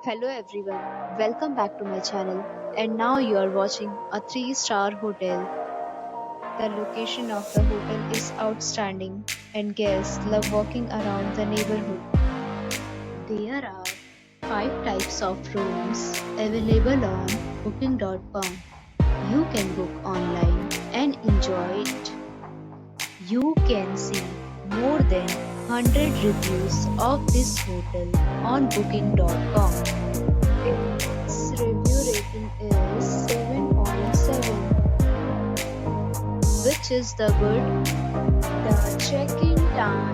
Hello everyone, welcome back to my channel. And now you are watching a 3-star hotel. The location of the hotel is outstanding and guests love walking around the neighborhood. There are 5 types of rooms available on booking.com. You can book online and enjoy it. You can see more than 100 reviews of this hotel on booking.com. Its review rating is 7.7, which is the good. The check-in time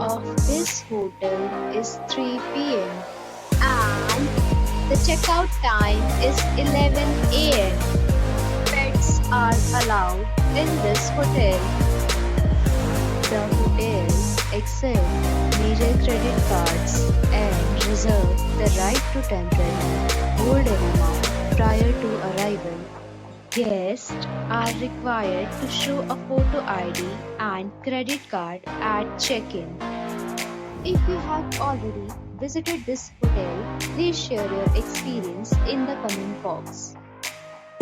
of this hotel is 3 p.m. and the checkout time is 11 a.m. Pets are allowed in this hotel. The hotel accepts major credit cards and reserve the right to temporarily hold an amount prior to arrival. Guests are required to show a photo ID and credit card at check-in. If you have already visited this hotel, please share your experience in the comment box.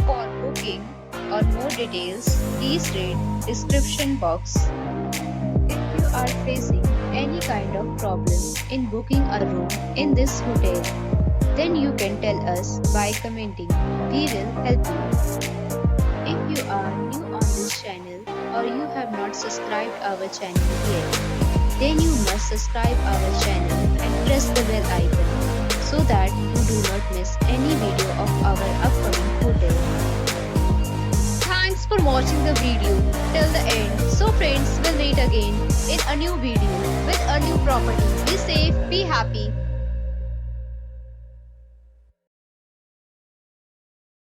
For booking or more details, please read description box. If you are facing any kind of problem in booking a room in this hotel, then you can tell us by commenting. We will help you. If you are new on this channel or you have not subscribed our channel yet, then you must subscribe our channel and press the bell icon so that you do not miss any video of our upcoming hotel. Thanks for watching the video till the end. So friends, will meet again in a new video with a new property. Be safe, be happy.